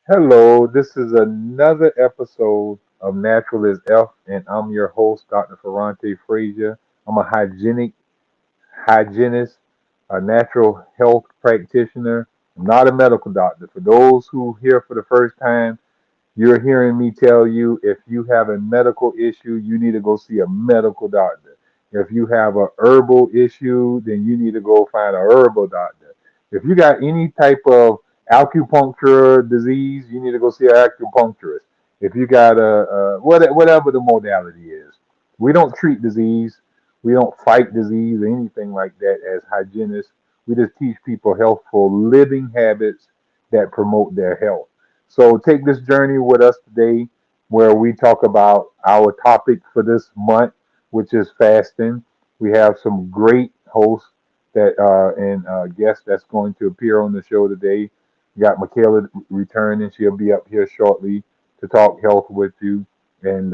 Hello, this is another episode of Natural is F, and I'm your host, Dr. Ferrante Frazier. I'm a hygienist, a natural health practitioner. I'm not a medical doctor. For those who hear for the first time, you're hearing me tell you if you have a medical issue, you need to go see a medical doctor. If you have a herbal issue, then you need to go find a herbal doctor. If you got any type of acupuncture disease, you need to go see an acupuncturist. If you got whatever the modality is, we don't treat disease, we don't fight disease or anything like that as hygienists. We just teach people healthful living habits that promote their health. So take this journey with us today where we talk about our topic for this month, which is fasting. We have some great hosts that and guests that's going to appear on the show today. We got Michaela returning. She'll be up here shortly to talk health with you. And,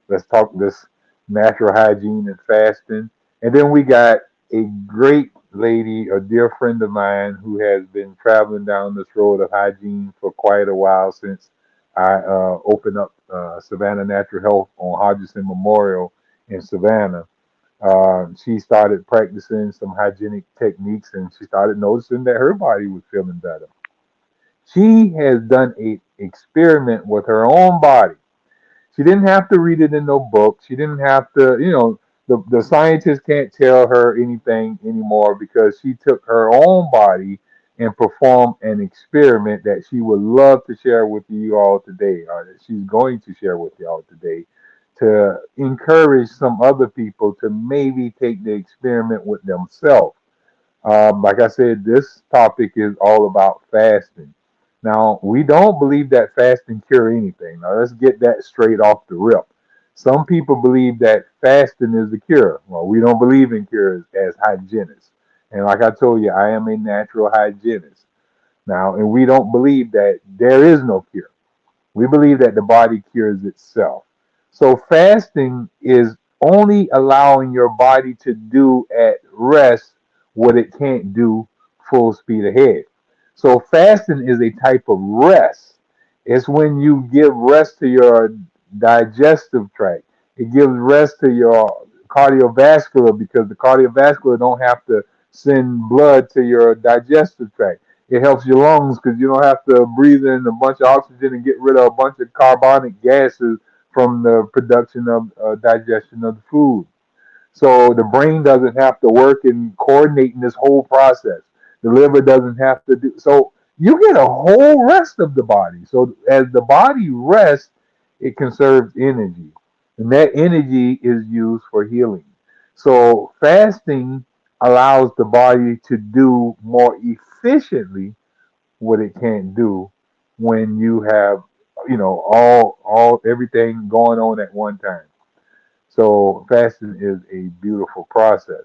let's talk this natural hygiene and fasting. And then we got a great lady, a dear friend of mine who has been traveling down this road of hygiene for quite a while since I opened up Savannah Natural Health on Hodgson Memorial in Savannah. She started practicing some hygienic techniques and she started noticing that her body was feeling better. She has done a experiment with her own body. She didn't have to read it in no book. She didn't have to, the scientists can't tell her anything anymore because she took her own body and performed an experiment that she would love to share with you all today, or that she's going to share with you all today to encourage some other people to maybe take the experiment with themselves. Like I said, this topic is all about fasting. Now, we don't believe that fasting cure anything. Now, let's get that straight off the rip. Some people believe that fasting is the cure. Well, we don't believe in cures as hygienists. And like I told you, I am a natural hygienist. Now, and we don't believe that there is no cure. We believe that the body cures itself. So fasting is only allowing your body to do at rest what it can't do full speed ahead. So fasting is a type of rest. It's when you give rest to your digestive tract. It gives rest to your cardiovascular because the cardiovascular don't have to send blood to your digestive tract. It helps your lungs because you don't have to breathe in a bunch of oxygen and get rid of a bunch of carbonic gases from the production of digestion of the food. So the brain doesn't have to work in coordinating this whole process. The liver doesn't have to do so. You get a whole rest of the body. So as the body rests, it conserves energy, and that energy is used for healing. So fasting allows the body to do more efficiently what it can't do when you have all everything going on at one time. So fasting is a beautiful process.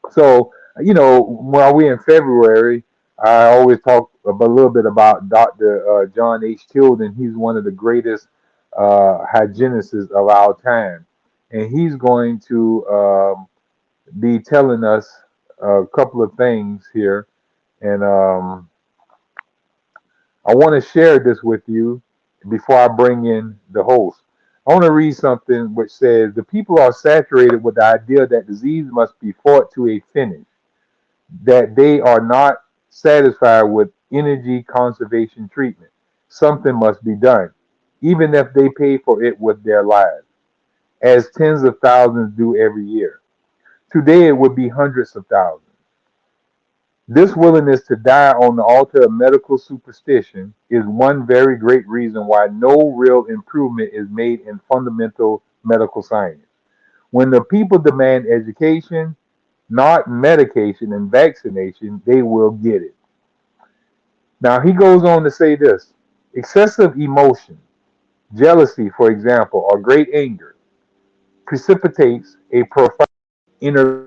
So while we're in February, I always talk a little bit about Dr. John H. Tilden. He's one of the greatest hygienists of our time, and he's going to be telling us a couple of things here. And I want to share this with you before I bring in the host. I want to read something which says the people are saturated with the idea that disease must be fought to a finish, that they are not satisfied with energy conservation treatment. Something must be done, even if they pay for it with their lives, as tens of thousands do every year. Today it would be hundreds of thousands. This willingness to die on the altar of medical superstition is one very great reason why no real improvement is made in fundamental medical science. When the people demand education, not medication and vaccination, they will get it. Now, he goes on to say this: excessive emotion, jealousy, for example, or great anger, precipitates a profound inner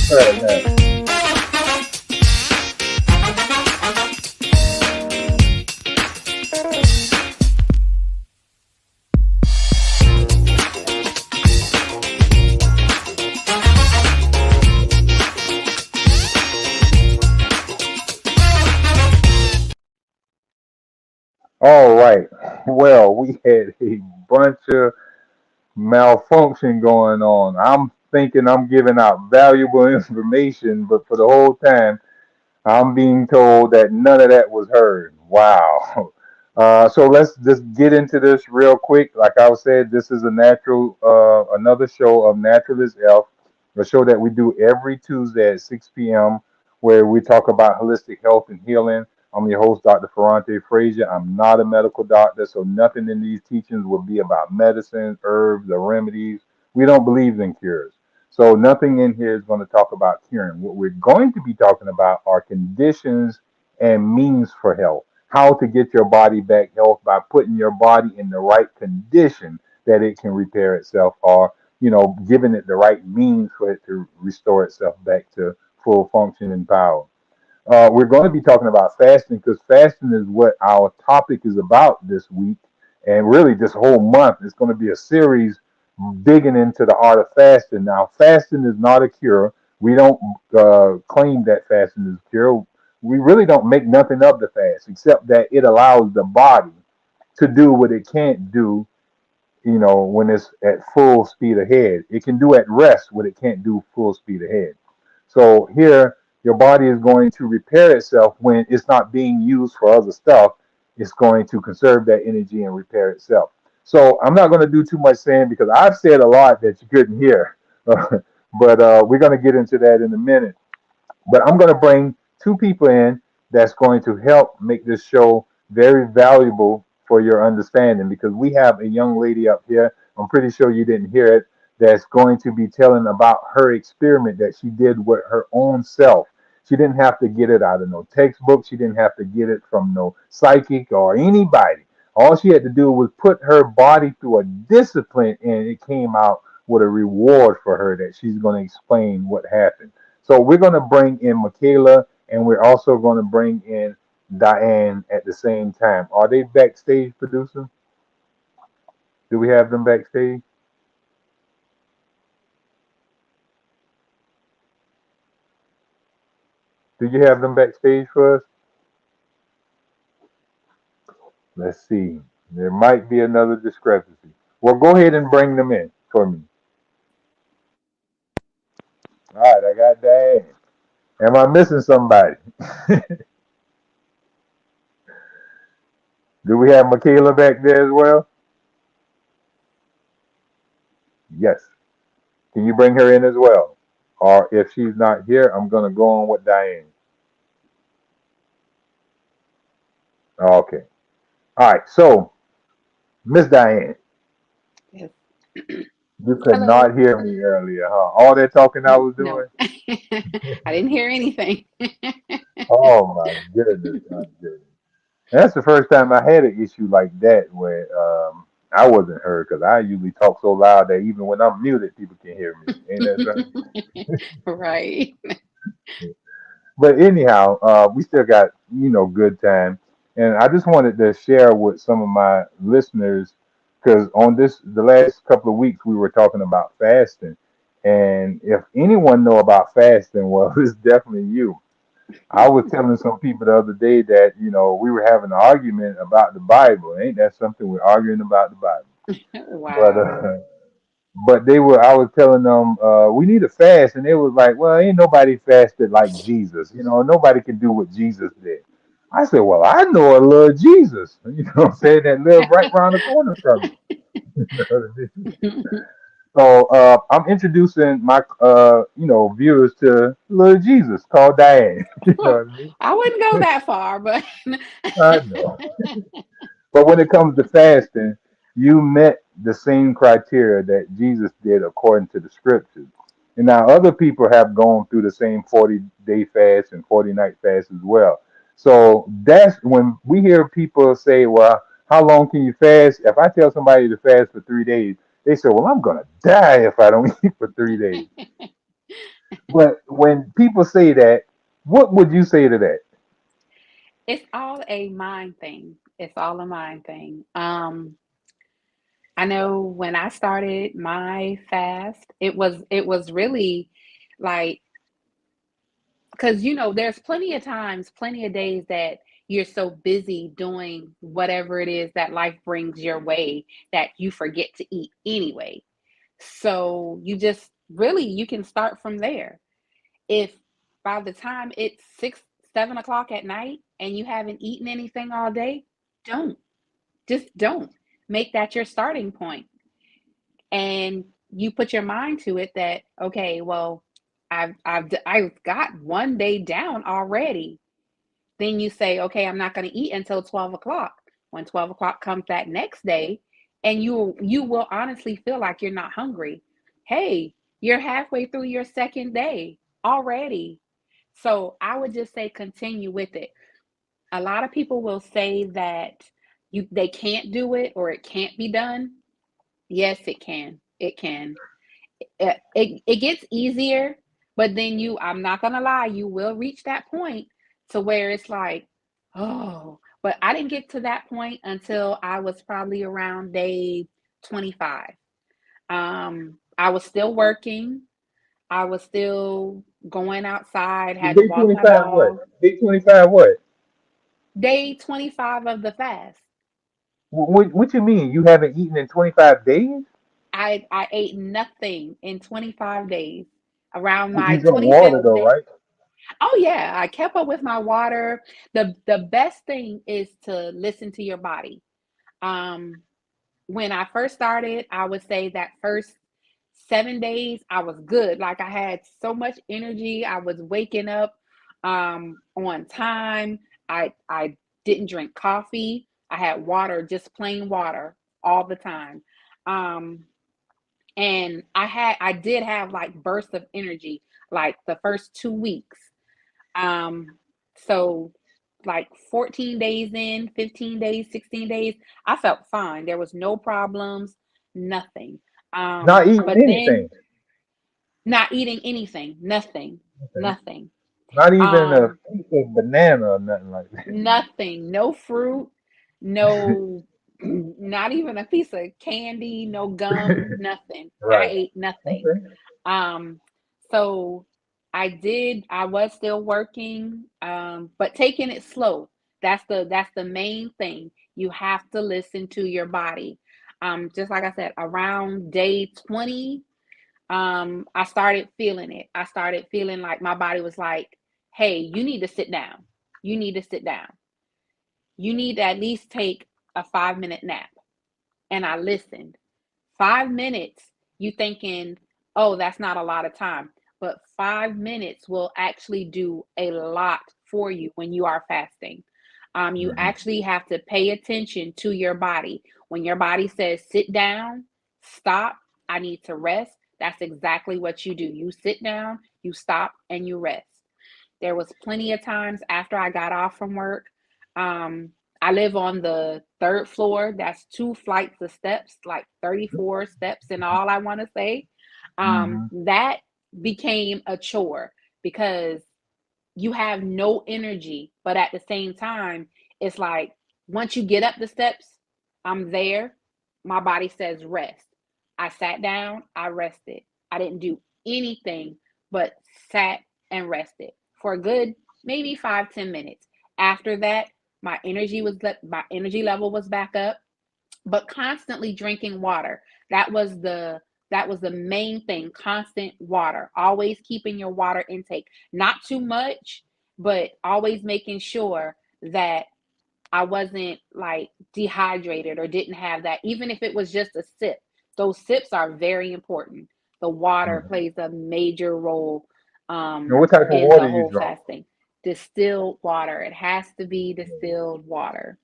Right now. All right. Well, we had a bunch of malfunction going on. I'm thinking I'm giving out valuable information, but for the whole time, I'm being told that none of that was heard. Wow. So let's just get into this real quick. Like I said, this is another show of Naturalist Elf, a show that we do every Tuesday at 6 p.m., where we talk about holistic health and healing. I'm your host, Dr. Ferrante Frazier. I'm not a medical doctor, so nothing in these teachings will be about medicine, herbs, or remedies. We don't believe in cures. So nothing in here is going to talk about curing. What we're going to be talking about are conditions and means for health. How to get your body back health by putting your body in the right condition that it can repair itself, or giving it the right means for it to restore itself back to full function and power. We're going to be talking about fasting because fasting is what our topic is about this week, and really this whole month. It's going to be a series digging into the art of fasting. Now, fasting is not a cure. We don't claim that fasting is a cure. We really don't make nothing of the fast, except that it allows the body to do what it can't do, when it's at full speed ahead. It can do at rest what it can't do full speed ahead. So here, your body is going to repair itself when it's not being used for other stuff. It's going to conserve that energy and repair itself. So I'm not going to do too much saying because I've said a lot that you couldn't hear. But we're going to get into that in a minute. But I'm going to bring two people in that's going to help make this show very valuable for your understanding because we have a young lady up here. I'm pretty sure you didn't hear it. That's going to be telling about her experiment that she did with her own self. She didn't have to get it out of no textbook. She didn't have to get it from no psychic or anybody. All she had to do was put her body through a discipline, and it came out with a reward for her that she's going to explain what happened. So we're going to bring in Michaela, and we're also going to bring in Diane at the same time. Are they backstage, producer? Do we have them backstage? Do you have them backstage for us? Let's see. There might be another discrepancy. Well, go ahead and bring them in for me. All right, I got Diane. Am I missing somebody? Do we have Michaela back there as well? Yes. Can you bring her in as well? Or if she's not here, I'm going to go on with Diane. Okay. All right, so Miss Diane, Yes. you could Hello. not hear me earlier, huh? All that talking I was No, doing. I didn't hear anything. Oh my goodness, my goodness. And that's the first time I had an issue like that where I wasn't heard because I usually talk so loud that even when I'm muted, people can hear me. Ain't that something? Right. But anyhow, we still got good time, and I just wanted to share with some of my listeners because on the last couple of weeks we were talking about fasting, and if anyone know about fasting, well, it's definitely you. I was telling some people the other day that we were having an argument about the Bible. Ain't that something? We're arguing about the Bible, but Wow. I was telling them we need to fast, and they was like, well, ain't nobody fasted like Jesus. Nobody can do what Jesus did. I said, well, I know a little Jesus, what I'm saying, that live right around the corner from me. So I'm introducing my viewers to little Jesus called Diane. You know what I mean? I wouldn't go that far, but I know. But when it comes to fasting, you met the same criteria that Jesus did according to the scriptures. And now other people have gone through the same 40-day fast and 40-night fast as well. So that's when we hear people say, well, how long can you fast? If I tell somebody to fast for 3 days, they say, well, I'm going to die if I don't eat for 3 days. But when people say that, what would you say to that? it's all a mind thing. It's all a mind thing. I know when I started my fast, it was really like, because there's plenty of times, plenty of days that you're so busy doing whatever it is that life brings your way that you forget to eat anyway. So you just really, you can start from there. If by the time it's 6, 7 o'clock at night and you haven't eaten anything all day, don't. Just don't. Make that your starting point. And you put your mind to it that, okay, well, I've got one day down already. Then you say, okay, I'm not going to eat until 12 o'clock. When 12 o'clock comes that next day, and you will honestly feel like you're not hungry. Hey, you're halfway through your second day already. So I would just say continue with it. A lot of people will say that they can't do it or it can't be done. Yes, it can. It can. It gets easier, but then I'm not gonna lie, you will reach that point to where it's like, oh, but I didn't get to that point until I was probably around day 25. I was still working. I was still going outside, had to Day walk my 25 what? dog. Day 25 what? Day 25 of the fast. What you mean? You haven't eaten in 25 days? I ate nothing in 25 days. Around Well, my you drink water 25th though, day. right? Oh yeah, I kept up with my water. The best thing is to listen to your body. Um, when I first started, I would say that first 7 days I was good. Like I had so much energy. I was waking up on time. I didn't drink coffee. I had water, just plain water all the time. Um, and I did have like bursts of energy like the first 2 weeks. um, so like 14 days in, 15 days, 16 days, I felt fine. There was no problems, nothing. Not eating But then anything. not eating anything, nothing, Okay. nothing. Not even a Um, piece of banana or nothing like that. Nothing, no fruit, no, not even a piece of candy, no gum, nothing. I Right. ate nothing. Okay. Um, so I was still working, but taking it slow. That's the main thing. You have to listen to your body. Just like I said, around day 20, I started feeling it. I started feeling like my body was like, hey, you need to sit down. You need to sit down. You need to at least take a 5 minute nap. And I listened. 5 minutes, you thinking, oh, that's not a lot of time. But 5 minutes will actually do a lot for you when you are fasting. You Mhm. actually have to pay attention to your body. When your body says sit down, stop, I need to rest, that's exactly what you do. You sit down, you stop, and you rest. There was plenty of times after I got off from work. Um, I live on the third floor. That's two flights of steps, like 34 steps in all, I want to say. Mhm. That became a chore because you have no energy, but at the same time, it's like once you get up the steps, I'm there. My body says rest. I sat down, I rested. I didn't do anything but sat and rested for a good maybe 5-10 minutes. After that, my energy level was back up, but constantly drinking water. That was the that was the main thing, constant water. Always keeping your water intake, not too much, but always making sure that I wasn't like dehydrated or didn't have that, even if it was just a sip. Those sips are very important. The water Mhm. plays a major role And what type of in the water you whole drink? fasting. Distilled water. It has to be distilled water.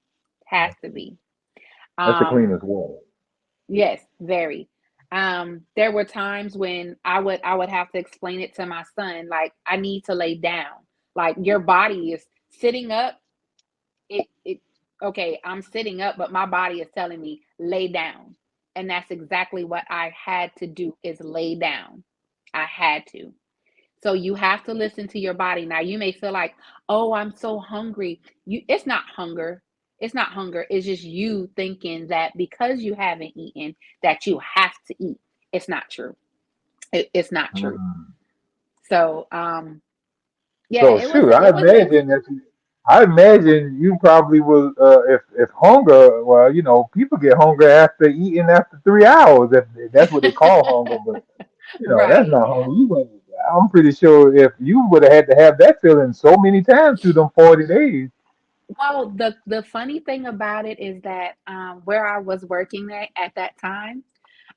Has to be. That's the Um, cleanest water. Yes, very. There were times when I would have to explain it to my son, like, I need to lay down. Like your body is sitting up, it okay, I'm sitting up, but my body is telling me lay down. And that's exactly what I had to do is lay down. I had to. So you have to listen to your body. Now you may feel like, "Oh, I'm so hungry." It's not hunger. It's not hunger. It's just you thinking that because you haven't eaten that you have to eat. It's not true. It's not true. Mhm. So, yeah, So it was shoot, I it was a imagine that I imagine you probably was if hunger, well, people get hungry after eating after 3 hours, if that's what they call hunger, but that's right. not hunger. I'm pretty sure if you would have had to have that feeling so many times through them 40 days. Well, the funny thing about it is that where I was working at that time,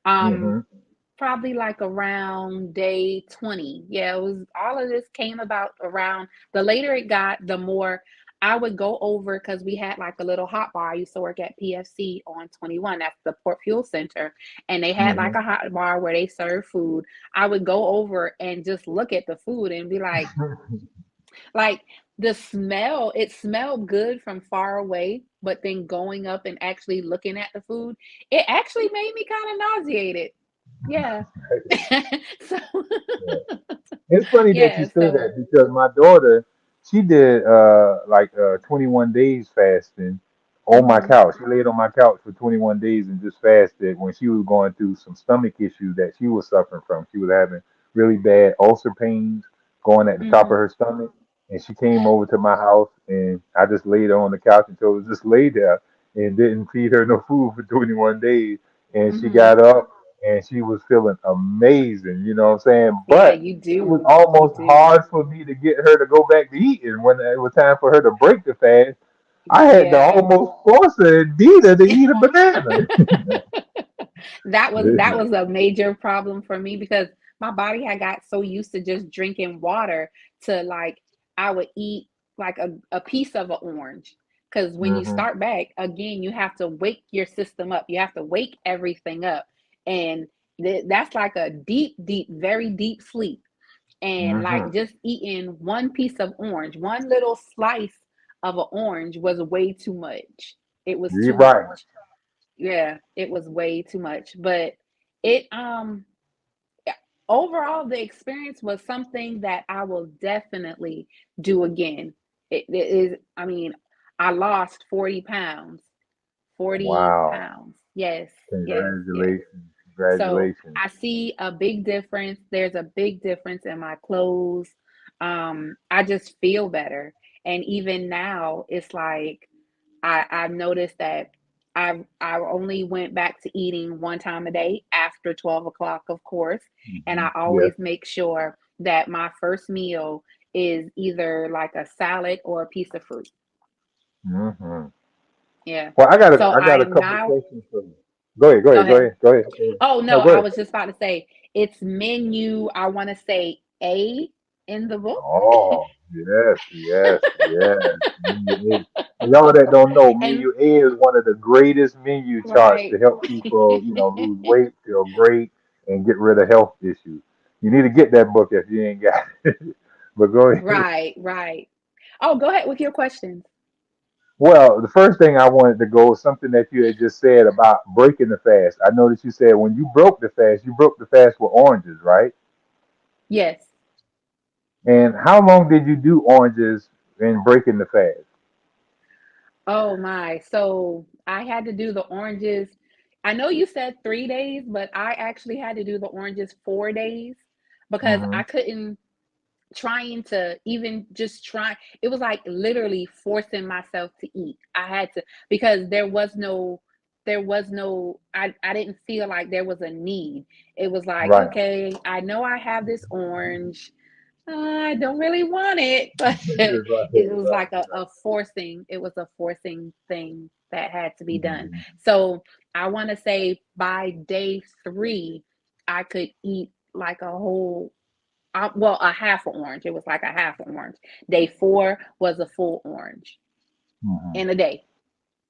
um, Hmm. probably like around day 20. Yeah, it was all of this came about around the later it got, the more I would go over because we had like a little hot bar. I used to work at PFC on 21. That's the Port Fuel Center. And they had like Hmm. a hot bar where they serve food. I would go over and just look at the food and be like the smell, it smelled good from far away, but then going up and actually looking at the food, it actually made me kind of nauseated. Yeah. So It's funny that you yeah, say so that because my daughter, she did like 21 days fasting on my mhm, couch. She laid on my couch for 21 days and just fasted when she was going through some stomach issues that she was suffering from. She was having really bad ulcer pains going at the top of mhm, her stomach. And she came over to my house and I just laid her on the couch and told her just lay there and didn't feed her no food for 21 days. And she mhm. got up and she was feeling amazing, you know what I'm saying? Yeah, But you it was do. You almost do. hard for me to get her to go back to eating when it was time for her to break the fast. I had to Yeah. almost force her and beat her to eat a banana. That was a major problem for me because my body had got so used to just drinking water to like I would eat like a piece of an orange. Because when you Hmm. start back again, you have to wake your system up. You have to wake everything up. And that's like a deep, deep, very deep sleep. And like Hmm. just eating one piece of orange, one little slice of an orange was way too much. It was You're too right. much. Yeah, it was way too much. But it yeah, overall the experience was something that I will definitely do again. It is, I mean, I lost 40 pounds. 40 Wow. pounds. Yes, yes, yes. Congratulations. So Congratulations. I see a big difference. There's a big difference in my clothes. I just feel better. And even now, it's like I've noticed that I only went back to eating one time a day after 12 o'clock, of course. And Hmm. I Yes. always make sure that my first meal is either like a salad or a piece of fruit. Hmm. Yeah. Well, I got a So I I got a am couple of now, questions for you. Go ahead. Go go ahead. Go ahead. ahead. Go ahead. Go ahead. Oh No, no, go I ahead. was just about to say it's menu, I want to say A. in the book. Oh, yes, yes, yes. Menu A. For y'all that don't know, And Menu A is one of the greatest menu charts to right. help people, lose weight, feel great, and get rid of health issues. You need to get that book if you ain't got it. But go ahead. Right, right. Oh, go ahead with your questions. Well, the first thing I wanted to go is something that you had just said about breaking the fast. I noticed you said when you broke the fast with oranges, right? Yes. And how long did you do oranges in breaking the fast? Oh my. So I had to do the oranges. I know you said 3 days, but I actually had to do the oranges 4 days because Hmm. I couldn't trying to even just try. It was like literally forcing myself to eat. I had to because I didn't feel like there was a need. It was like, Right. okay, I know I have this orange. I don't really want it, but Right, it was right, like right. it was a forcing thing that had to be done. Mhm. So I want to say by day 3, I could eat like a whole, well, a half an orange. It was like a half an orange. Day 4 was a full orange Mhm. in a day,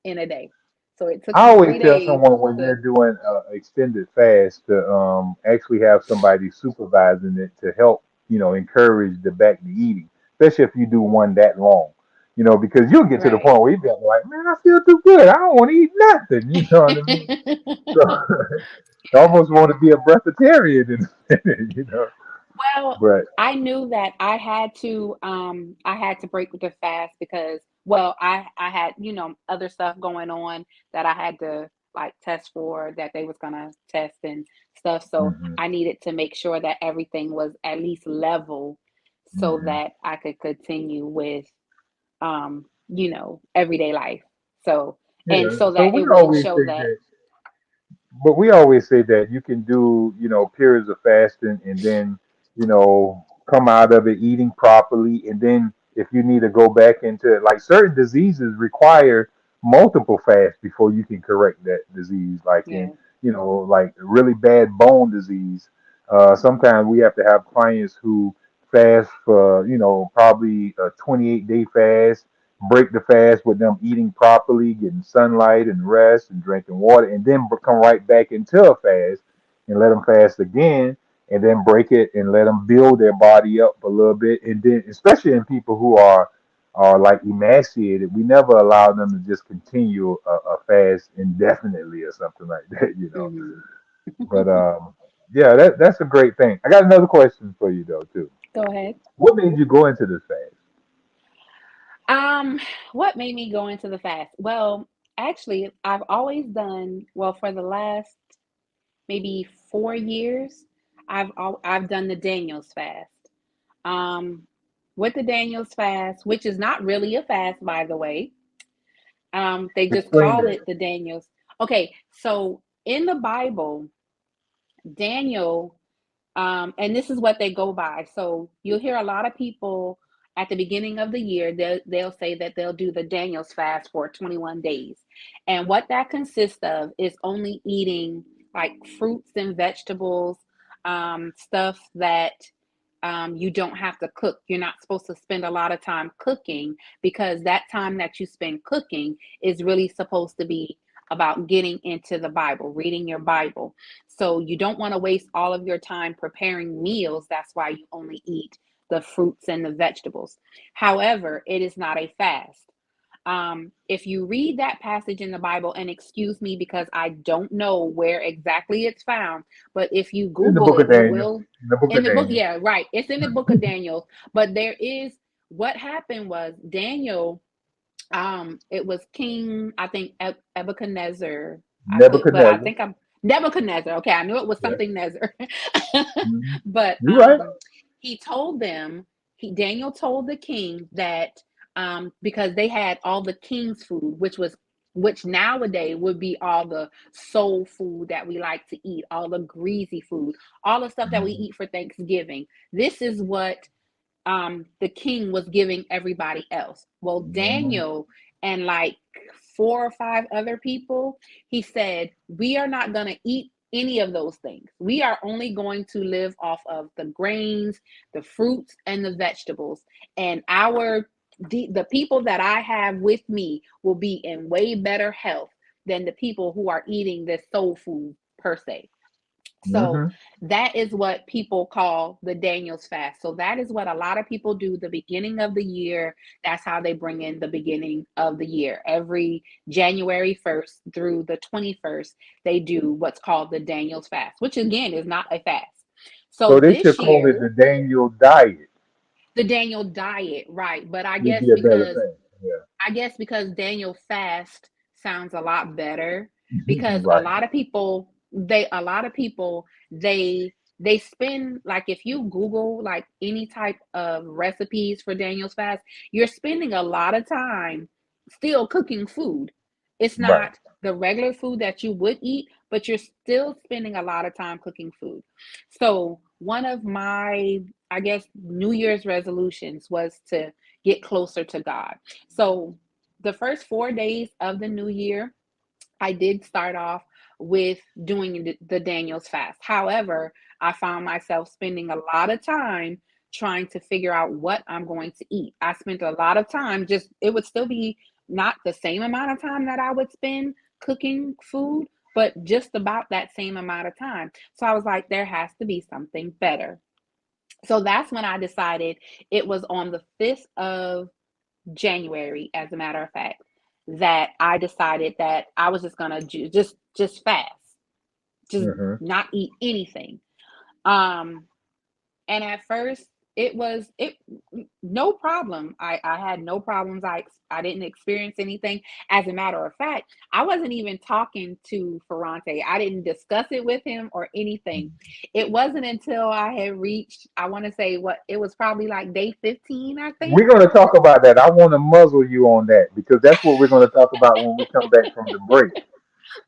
in a day. So it took I me always three tell days someone when they're to, doing extended fast to actually have somebody supervising it to help, encourage the back to eating, especially if you do one that long, because you'll get to the right. point where you be like, man, I feel too good. I don't want to eat nothing. You know what I mean? So I almost want to be a breatharian in a minute, Well, But I knew that I had to break with the fast because, well, I had, other stuff going on that I had to like test for, that they was gonna test and stuff. So hmm I needed to make sure that everything was at least level so hmm that I could continue with everyday life. So, and yeah. so So that we it would always show say that, that. But we always say that you can do, periods of fasting and then, come out of it eating properly. And then if you need to go back into it, like certain diseases require multiple fasts before you can correct that disease. Like in, yeah. like really bad bone disease. Sometimes we have to have clients who fast for, probably a 28-day fast, break the fast with them eating properly, getting sunlight and rest and drinking water, and then come right back into a fast and let them fast again, and then break it and let them build their body up a little bit. And then, especially in people who are like emaciated, we never allow them to just continue a fast indefinitely or something like that. Hmm. But yeah, that's a great thing. I got another question for you though too. Go ahead. What made you go into this fast? Um, what made me go into the fast? Well, actually, I've always done well for the last maybe 4 years. I've done the Daniel's fast. Um, with the Daniel's fast, which is not really a fast, by the way. They just Explain call that. it the Daniel's. Okay, so in the Bible, Daniel, and this is what they go by. So you'll hear a lot of people at the beginning of the year, they'll say that they'll do the Daniel's fast for 21 days. And what that consists of is only eating like fruits and vegetables, stuff that you don't have to cook. You're not supposed to spend a lot of time cooking because that time that you spend cooking is really supposed to be about getting into the Bible, reading your Bible. So you don't want to waste all of your time preparing meals. That's why you only eat the fruits and the vegetables. However, it is not a fast. If you read that passage in the Bible, and excuse me because I don't know where exactly it's found, but if you In the Google book it, of you Daniel. will. In the book In of the book, Daniel. yeah, right. It's in the book of Daniel, but there is what happened was Daniel, it was King, I think Nebuchadnezzar. I Nebuchadnezzar. think I'm Nebuchadnezzar. Okay, I knew it was Yeah. something Nezer. hmm But You're right. he told them, Daniel told the king that because they had all the king's food, which nowadays would be all the soul food that we like to eat, all the greasy food, all the stuff that we hmm eat for Thanksgiving. This is what the king was giving everybody else. Well, hmm Daniel and like 4 or 5 other people, he said, we are not going to eat any of those things. We are only going to live off of the grains, the fruits, and the vegetables. And the people that I have with me will be in way better health than the people who are eating this soul food per se. So Mm-hmm. that is what people call the Daniel's fast. So that is what a lot of people do the beginning of the year. That's how they bring in the beginning of the year. Every January 1st through the 21st, they do what's called the Daniel's fast, which again is not a fast. So So they should this call it year, the Daniel diet. the Daniel diet, right? But Would be a better I guess because Daniel fast sounds a lot better thing. because Right. a lot of people they spend, like, if you Google like any type of recipes for Daniel's fast, you're spending a lot of time still cooking food. It's Right. not the regular food that you would eat, but you're still spending a lot of time cooking food. So one of my, I guess, New Year's resolutions was to get closer to God. So the first 4 days of the new year, I did start off with doing the Daniel's fast. However, I found myself spending a lot of time trying to figure out what I'm going to eat. I spent a lot of time just, it would still be not the same amount of time that I would spend cooking food, but just about that same amount of time. So I was like, there has to be something better. So that's when I decided, it was on the 5th of January, as a matter of fact, that I decided that I was just gonna just fast, just Mm-hmm. not eat anything. Um, and at first, it no problem. I had no problems. I didn't experience anything. As a matter of fact, I wasn't even talking to Ferrante. I didn't discuss it with him or anything. It wasn't until I had reached, I want to say, what, it was probably like day 15, I think. We're going to talk about that. I want to muzzle you on that because that's what we're going to talk about when we come back from the break.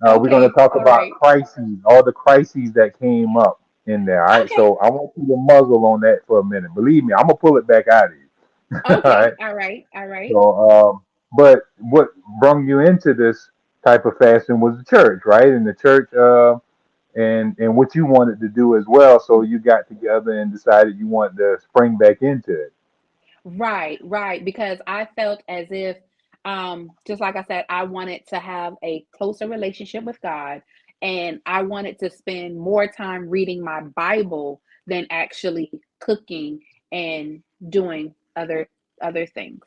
We're going to Okay, talk all about right. crises, all the crises that came up in there. All right. Okay, So I want you to muzzle on that for a minute. Believe me, I'm going to pull it back out of you. All okay, right. all right, all right. So, but what brought you into this type of fasting was the church, right? And the church, and what you wanted to do as well. So you got together and decided you wanted to spring back into it. Right, right. Because I felt as if, just like I said, I wanted to have a closer relationship with God, and I wanted to spend more time reading my Bible than actually cooking and doing other things.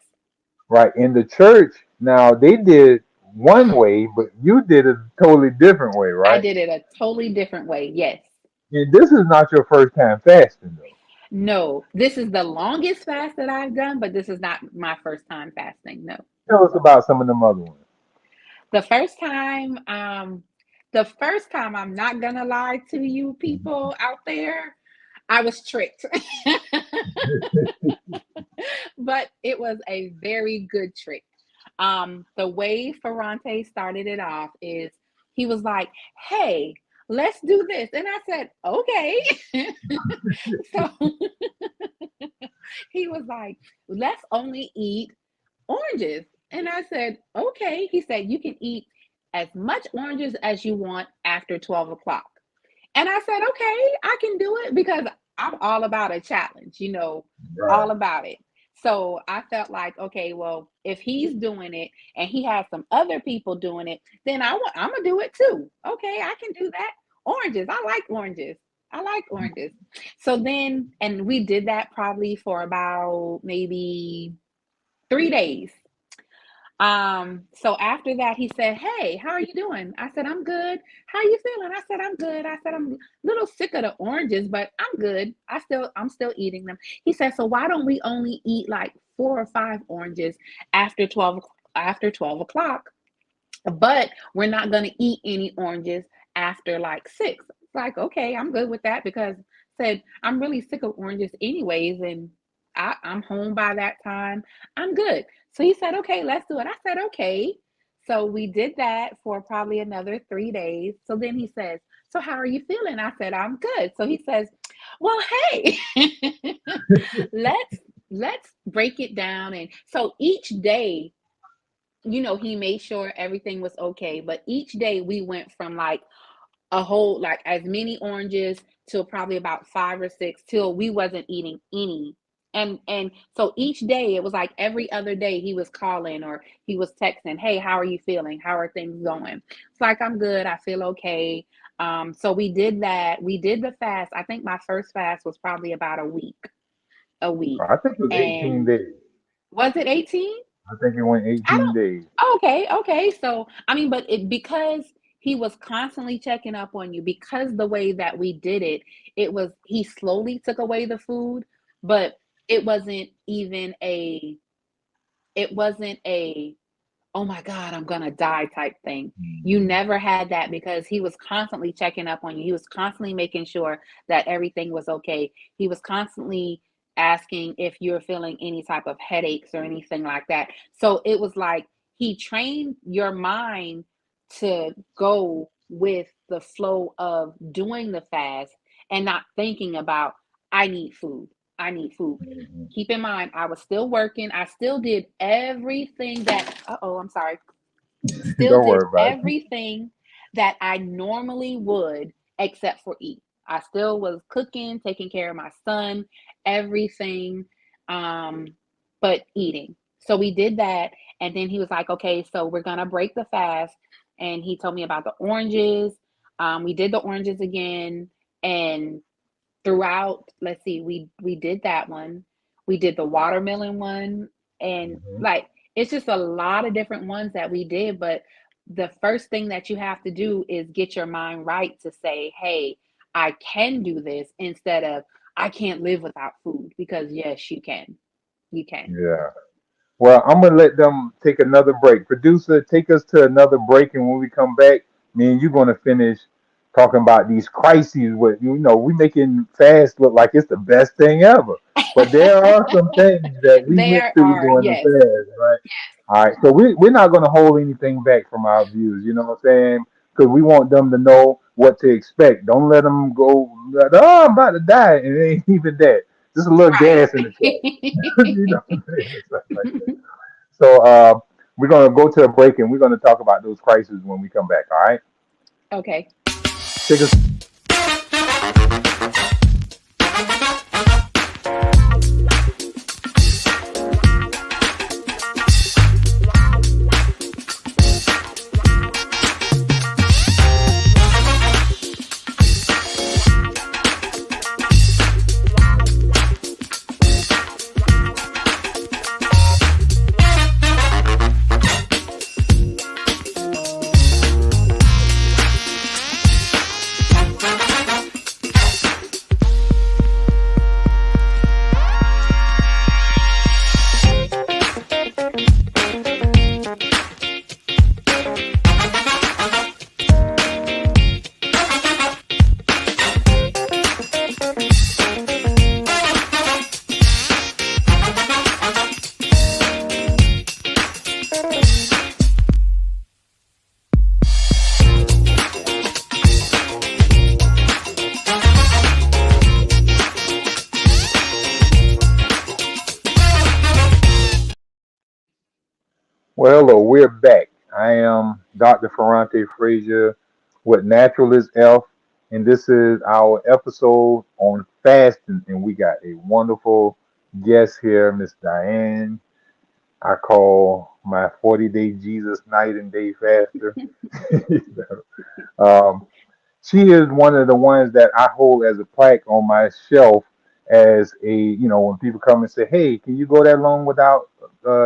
Right. In the church, now they did one way, but you did it a totally different way, I right? did it a totally different way. Yes. And this is not your first time fasting, though. No, this is the longest fast that I've done, but this is not my first time fasting. No. Tell us about some of them other ones. The first time, the first time, I'm not gonna lie to you people out there, I was tricked. But it was a very good trick. The way Ferrante started it off is, he was like, "Hey, let's do this," and I said, "Okay." So he was like, "Let's only eat oranges." And I said, "Okay." He said, "You can eat as much oranges as you want after 12 o'clock." And I said, "Okay, I can do it," because I'm all about a challenge, Right. all about it. So I felt like, okay, well, if he's doing it and he has some other people doing it, then I'm gonna do it too. Okay, I can do that. Oranges, I like oranges. I like oranges. So then, and we did that probably for about maybe 3 days. So after that, he said, "Hey, how are you doing?" I said, "I'm good. How are you feeling?" I said, "I'm good." I said, "I'm a little sick of the oranges, but I'm good. I'm still eating them." He said, "So why don't we only eat like 4 or 5 oranges after 12 o'clock? But we're not gonna eat any oranges after like 6." It's like, okay, I'm good with that, because said I'm really sick of oranges anyways, and I'm home by that time. I'm good. So he said, "Okay, let's do it." I said, "Okay." So we did that for probably another 3 days. So then he says, "So how are you feeling?" I said, "I'm good." So he says, "Well, hey, let's let's break it down." And so each day, he made sure everything was okay. But each day we went from like a whole, like, as many oranges till probably about 5 or 6, till we wasn't eating any. And so each day it was like every other day he was calling or he was texting, hey, how are you feeling, how are things going? It's like, I'm good, I feel okay. So we did that, we did the fast. I think my first fast was probably about a week. I think it was 18 And days. was it 18? I think it went I 18 don't. days. Okay, okay. So, I mean, but it, because he was constantly checking up on you, because the way that we did it, it was, he slowly took away the food, but it wasn't even a, it wasn't a, oh my God, I'm gonna die type thing. You Mm, never had that because he was constantly checking up on you. He was constantly making sure that everything was okay. He was constantly asking if you're feeling any type of headaches or anything like that. So it was like he trained your mind to go with the flow of doing the fast and not thinking about, I need food. I need food. mhm. Keep in mind, I was still working. I still did everything that, oh, I'm sorry, still Don't did worry about it. everything that I normally would except for eat. I still was cooking, taking care of my son, everything, um, but eating. So we did that. And then he was like, okay, so we're going to break the fast. And he told me about the oranges. We did the oranges again. And throughout, let's see, we did that one, we did the watermelon one, and Mhm. like, it's just a lot of different ones that we did. But the first thing that you have to do is get your mind right to say, hey, I can do this, instead of, I can't live without food, because yes, you can. Yeah. Well, I'm gonna let them take another break. Producer, take us to another break, and when we come back, me and you gonna finish talking about these crises. With we making fast look like it's the best thing ever, but there are some things that we went There through are, during the yes. fast, right? All right, so we're not gonna hold anything back from our views. You know what I'm saying? Because we want them to know what to expect. Don't let them go, oh, I'm about to die, and it ain't even that. Just a little gas in the Right. tank. You know what I'm saying? Stuff like that. So we're going to go to a break and we're going to talk about those crises when we come back. All right. Okay. Take us. Well, we're back. I am Dr. Ferrante Frazier with Naturalist Elf, and this is our episode on fasting. And we got a wonderful guest here, Miss Diane. I call my 40-day Jesus night and day faster. um, she is one of the ones that I hold as a plaque on my shelf as a, when people come and say, hey, can you go that long without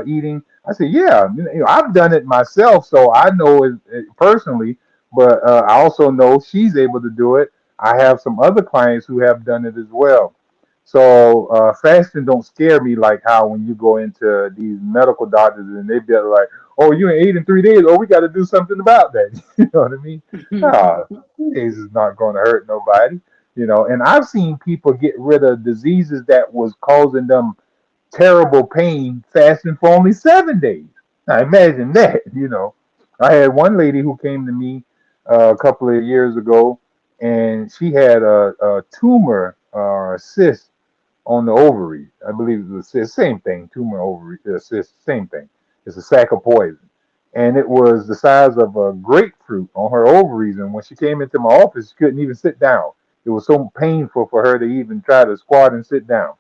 eating? I say, yeah, I've done it myself, so I know it personally, but I also know she's able to do it. I have some other clients who have done it as well. So fasting don't scare me like how when you go into these medical doctors and they be like, oh, you ain't ate in 3 days. Oh, we got to do something about that. You know what I mean? Ah, 3 days is not going to hurt nobody. And I've seen people get rid of diseases that was causing them terrible pain fasting for only 7 days. Now imagine that. I had one lady who came to me a couple of years ago, and she had a tumor or a cyst on the ovary. I believe it was the same thing, tumor ovary cyst, same thing. It's a sac of poison, and it was the size of a grapefruit on her ovaries. And when she came into my office, she couldn't even sit down. It was so painful for her to even try to squat and sit down.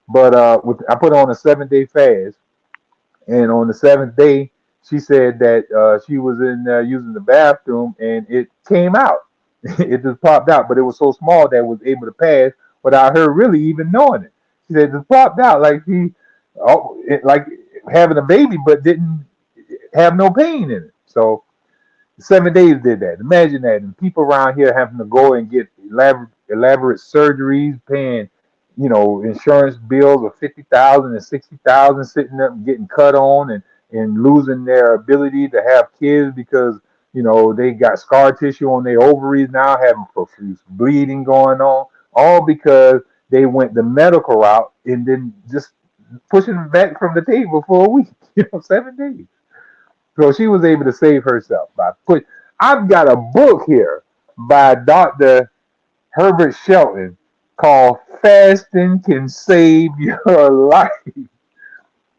But I put on a 7 day fast, and on the seventh day, she said that she was in using the bathroom, and it came out. It just popped out, but it was so small that it was able to pass without her really even knowing it. She said it just popped out like like having a baby, but didn't have no pain in it. So 7 days did that. Imagine that. And people around here having to go and get elaborate surgeries, paying, insurance bills of 50,000 and 60,000, sitting up and getting cut on, and losing their ability to have kids because, they got scar tissue on their ovaries now, having profuse bleeding going on, all because they went the medical route and then just pushing them back from the table for a week, 7 days. So she was able to save herself by put. I've got a book here by Dr. Herbert Shelton called "Fasting Can Save Your Life."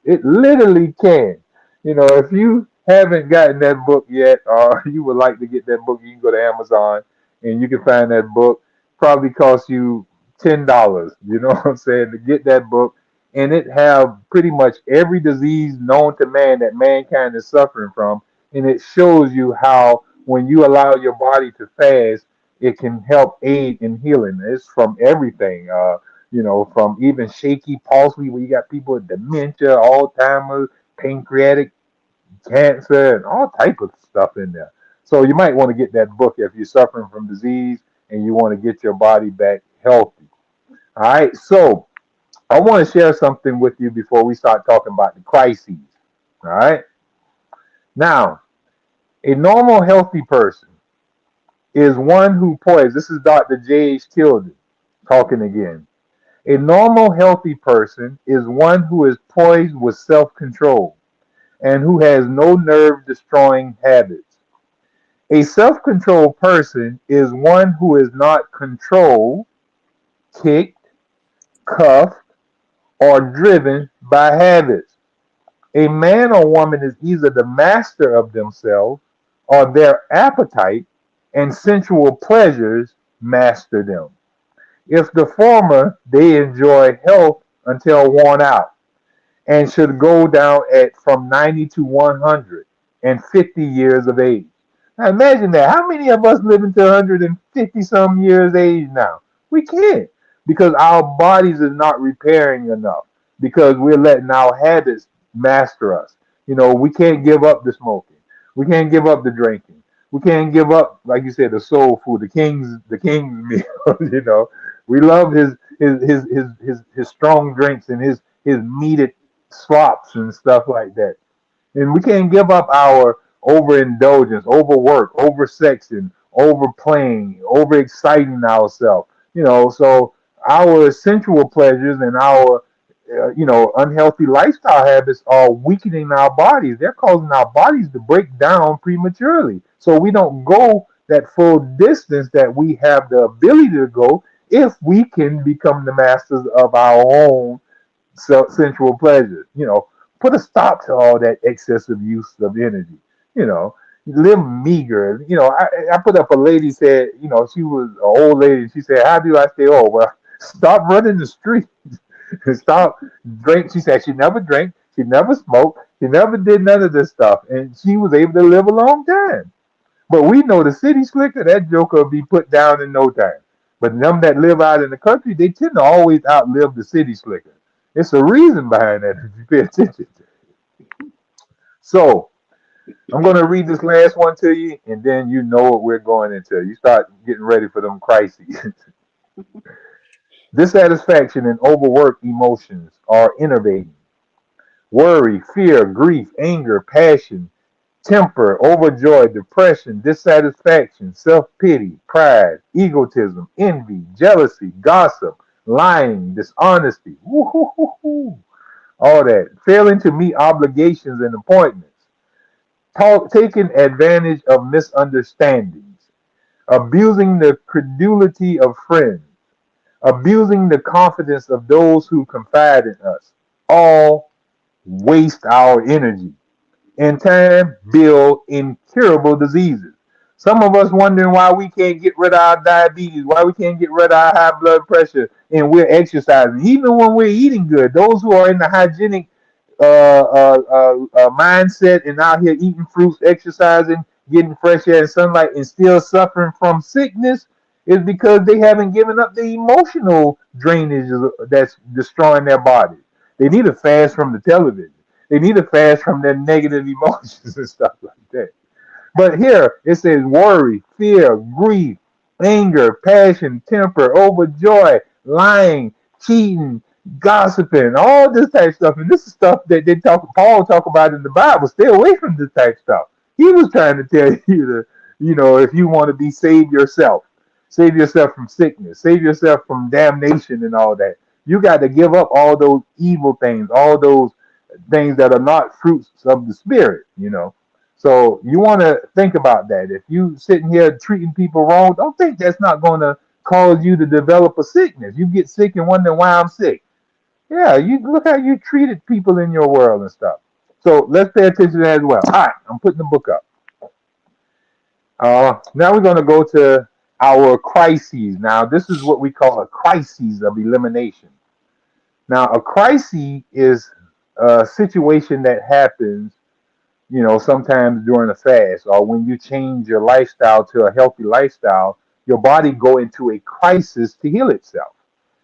It literally can. If you haven't gotten that book yet, or you would like to get that book, you can go to Amazon and you can find that book. Probably cost you $10. You know what I'm saying, to get that book, and it have pretty much every disease known to man that mankind is suffering from, and it shows you how when you allow your body to fast, it can help aid in healing. It's from everything. From even shaky palsy, where you got people with dementia, Alzheimer's, pancreatic cancer, and all type of stuff in there. So you might want to get that book if you're suffering from disease and you want to get your body back healthy. All right. So I want to share something with you before we start talking about the crises. All right. Now, a normal healthy person is one who poised. This is Dr. J.H. Tilden talking again. A normal healthy person is one who is poised with self control and who has no nerve destroying habits. A self controlled person is one who is not controlled, kicked, cuffed, or driven by habits. A man or woman is either the master of themselves or their appetite and sensual pleasures master them. If the former, they enjoy health until worn out and should go down at from 90 to 100 and 50 years of age. Now imagine that. How many of us live into 150 some years age now? We can't, because our bodies is not repairing enough, because we're letting our habits master us. We can't give up the smoking. We can't give up the drinking. We can't give up, like you said, the soul food, the king's meal. We love his strong drinks and his meated slops and stuff like that. And we can't give up our overindulgence, overwork, oversexing, overplaying, overexciting ourselves. So our sensual pleasures and our unhealthy lifestyle habits are weakening our bodies. They're causing our bodies to break down prematurely. So we don't go that full distance that we have the ability to go if we can become the masters of our own sensual pleasures. Put a stop to all that excessive use of energy. You know, live meager. I put up a lady said, she was an old lady. She said, "How do I stay old?" Well, stop running the street. Stop drink. She said she never drank. She never smoked. She never did none of this stuff, and she was able to live a long time. But we know the city slicker, that joker will be put down in no time. But them that live out in the country, they tend to always outlive the city slicker. It's a reason behind that if you pay attention to it. So I'm going to read this last one to you, and then you know what we're going into. You start getting ready for them crises. Dissatisfaction and overworked emotions are innervating. Worry, fear, grief, anger, passion, temper, overjoy, depression, dissatisfaction, self pity, pride, egotism, envy, jealousy, gossip, lying, dishonesty, woo-hoo-hoo-hoo, all that, failing to meet obligations and appointments, taking advantage of misunderstandings, abusing the credulity of friends, abusing the confidence of those who confide in us, all waste our energy. in turn build incurable diseases. Some of us wondering why we can't get rid of our diabetes, why we can't get rid of our high blood pressure, and we're exercising. Even when we're eating good, those who are in the hygienic mindset and out here eating fruits, exercising, getting fresh air and sunlight, and still suffering from sickness is because they haven't given up the emotional drainage that's destroying their bodies. They need to fast from the television. They need to fast from their negative emotions and stuff like that. But here it says worry, fear, grief, anger, passion, temper, overjoy, lying, cheating, gossiping, all this type of stuff. And this is stuff that Paul talk about in the Bible. Stay away from this type of stuff. He was trying to tell you to, if you want to be saved yourself, save yourself from sickness, save yourself from damnation and all that. You got to give up all those evil things, all those things that are not fruits of the spirit. So you want to think about that. If you sitting here treating people wrong, don't think that's not going to cause you to develop a sickness. You get sick and wonder why I'm sick. Yeah, you look how you treated people in your world and stuff. So let's pay attention to that as well. All right, I'm putting the book up. Now we're going to go to our crises. Now this is what we call a crisis of elimination. Now a crisis is a situation that happens sometimes during a fast or when you change your lifestyle to a healthy lifestyle, your body go into a crisis to heal itself.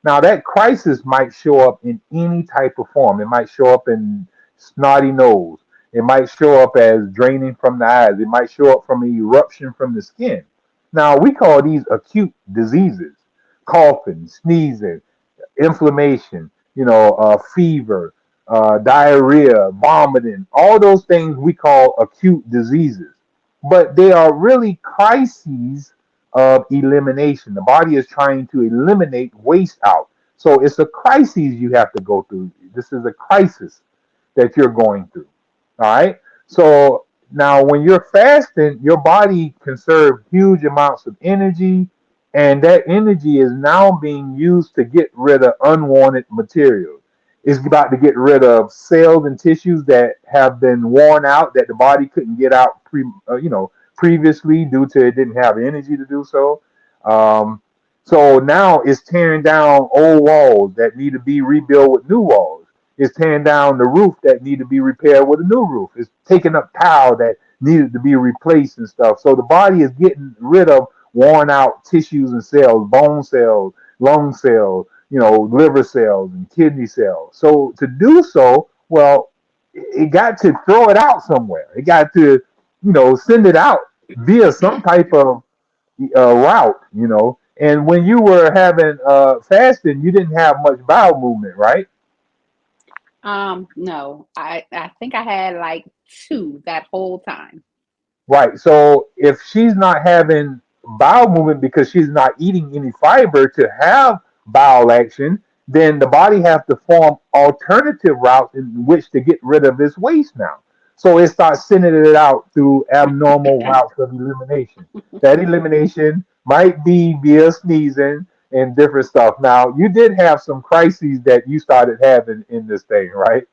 Now that crisis might show up in any type of form. It might show up in snotty nose. It might show up as draining from the eyes. It might show up from an eruption from the skin. Now we call these acute diseases: coughing, sneezing, inflammation, fever, diarrhea, vomiting, all those things we call acute diseases. But they are really crises of elimination. The body is trying to eliminate waste out. So it's a crisis you have to go through. This is a crisis that you're going through. All right. So now, when you're fasting, your body conserves huge amounts of energy, and that energy is now being used to get rid of unwanted material. It's about to get rid of cells and tissues that have been worn out that the body couldn't get out previously due to it didn't have energy to do so. Um, so now it's tearing down old walls that need to be rebuilt with new walls. It's tearing down the roof that need to be repaired with a new roof. It's taking up tile that needed to be replaced and stuff. So the body is getting rid of worn out tissues and cells, bone cells, lung cells, liver cells and kidney cells. So to do so, well, it got to throw it out somewhere. It got to, send it out via some type of route. And when you were having fasting, you didn't have much bowel movement, right? No, I think I had like two that whole time. Right. So if she's not having bowel movement because she's not eating any fiber to have bowel action, then the body has to form alternative routes in which to get rid of this waste now. So it starts sending it out through abnormal routes of elimination. That elimination might be via sneezing and different stuff. Now, you did have some crises that you started having in this thing, right?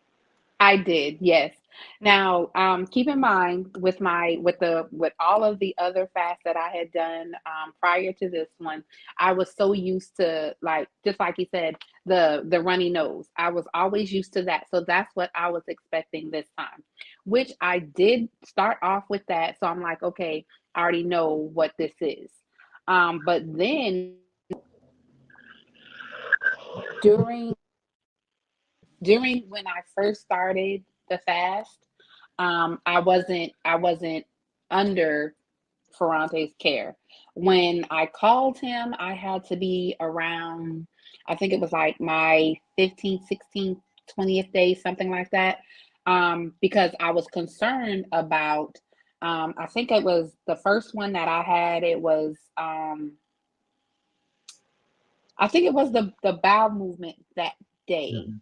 I did, yes. Now, keep in mind with with all of the other fasts that I had done prior to this one, I was so used to, like, just like you said, the runny nose. I was always used to that, so that's what I was expecting this time, which I did start off with that. So I'm like, okay, I already know what this is. But then during during when I first started the fast, I wasn't under Ferrante's care. When I called him, I had to be around, I think it was like my 15th, 16th, 20th day, something like that. Because I was concerned about, I think it was the first one that I had, it was, I think it was the bowel movement that day. Hmm.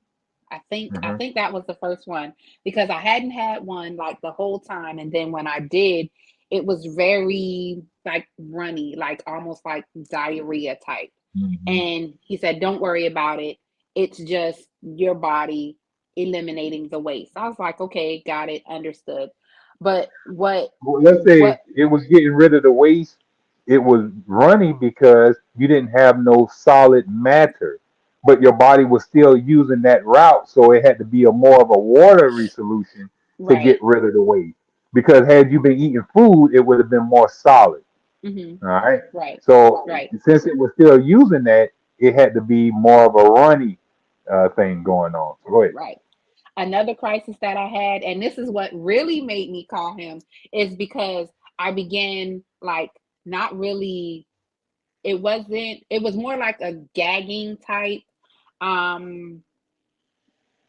I think that was the first one because I hadn't had one like the whole time, and then when I did, it was very like runny, like almost like diarrhea type. Hmm. And he said, "Don't worry about it. It's just your body eliminating the waste." I was like, "Okay, got it, understood." But Well, let's say what it was getting rid of the waste. It was running because you didn't have no solid matter, but your body was still using that route, so it had to be a more of a watery solution to get right. rid of the waste. Because had you been eating food, it would have been more solid. Hmm. All right. Right. So Right. since it was still using that, it had to be more of a runny thing going on. So go ahead. Right. Another crisis that I had, and this is what really made me call him, is because I began like not really, it was more like a gagging type, um,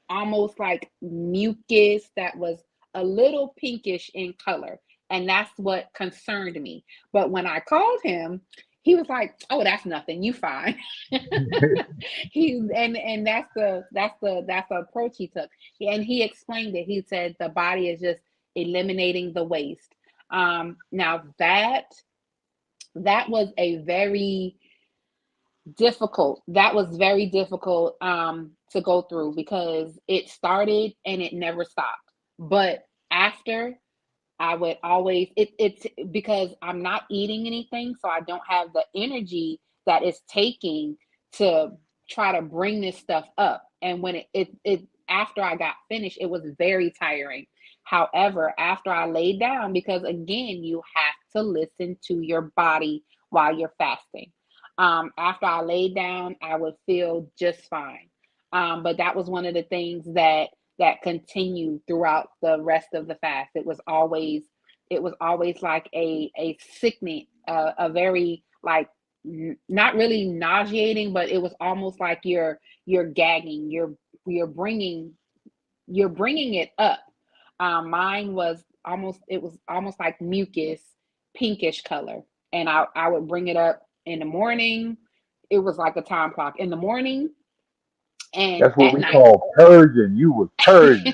almost like mucus that was a little pinkish in color. And that's what concerned me. But when I called him, he was like, "Oh, that's nothing. You fine." he and that's the approach he took. And he explained it. He said the body is just eliminating the waste. Now that was a very that was very difficult to go through because it started and it never stopped. But after, I would always it's because I'm not eating anything, so I don't have the energy that it's taking to try to bring this stuff up. And when it after I got finished, it was very tiring. However, after I laid down, because again, you have to listen to your body while you're fasting. After I laid down, I would feel just fine. But that was one of the things that continued throughout the rest of the fast. It was always like a sickening, a very like not really nauseating, but it was almost like you're gagging, you're bringing it up. Mine was almost it was almost like mucus, pinkish color, and I would bring it up in the morning. It was like a time clock in the morning and That's what at we night. call purging. You was purging.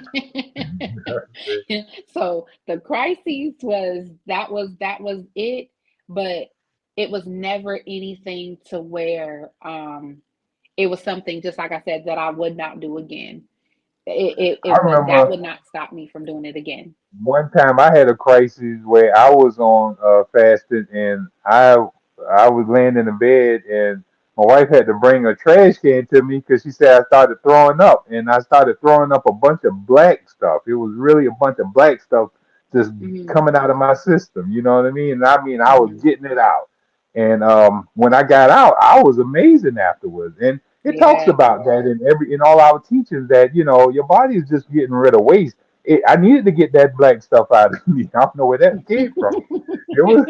So the crises was it, but it was never anything to where it was something, just like I said, that I would not do again. I But that remember would not stop me from doing it again. one time I had a crisis where I was on fasting and I was laying in the bed and my wife had to bring a trash can to me because she said I started throwing up and I started throwing up a bunch of black stuff. It was really a bunch of black stuff just Hmm. coming out of my system. You know what I mean? And I mean I was Hmm. getting it out. And when I got out, I was amazing afterwards. And it talks Yeah. about that in all our teachings that your body is just getting rid of waste. I needed to get that black stuff out of me. I don't know where that came from. It was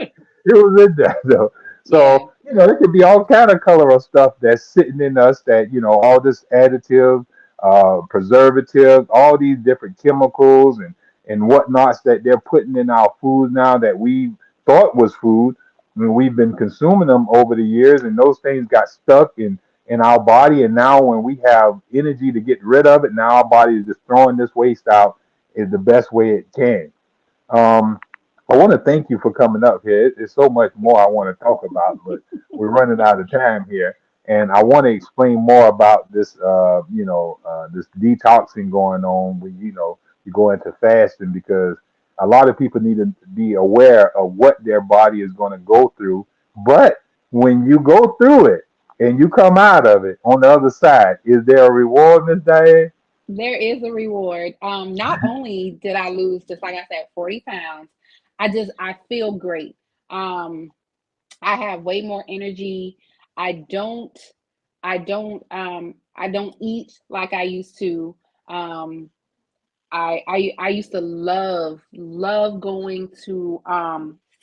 it was in there though. Yeah. So there could be all kind of color of stuff that's sitting in us that all this additive, preservative, all these different chemicals and whatnots that they're putting in our food now that we thought was food. I mean, we've been consuming them over the years, and those things got stuck in our body. And now, when we have energy to get rid of it, now our body is just throwing this waste out is the best way it can. Um, I want to thank you for coming up here. There's so much more I want to talk about, but we're running out of time here. And I want to explain more about this, this detoxing going on when you go into fasting because a lot of people need to be aware of what their body is going to go through. But when you go through it and you come out of it on the other side, is there a reward, Miss Diane? There is a reward. Not only did I lose, just like I said, 40 pounds, I feel great. Um, I have way more energy. I don't I don't eat like I used to. Um, I used to love going to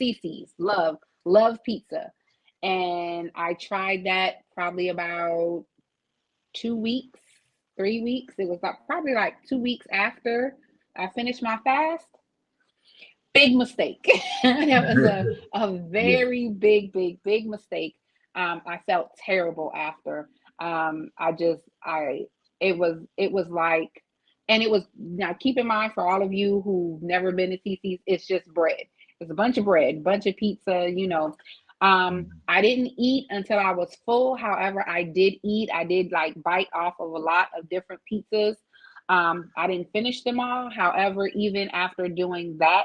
CC's, love pizza. And I tried that probably about 2 weeks, 3 weeks. It was like probably like 2 weeks after I finished my fast. Big mistake. That was a Yeah. very big mistake. I felt terrible after. I just I it was like, and it was, now keep in mind, for all of you who've never been to CC's, it's just bread. It's a bunch of bread, bunch of pizza. I didn't eat until I was full. However, I did eat. I did like bite off of a lot of different pizzas. I didn't finish them all. However, even after doing that,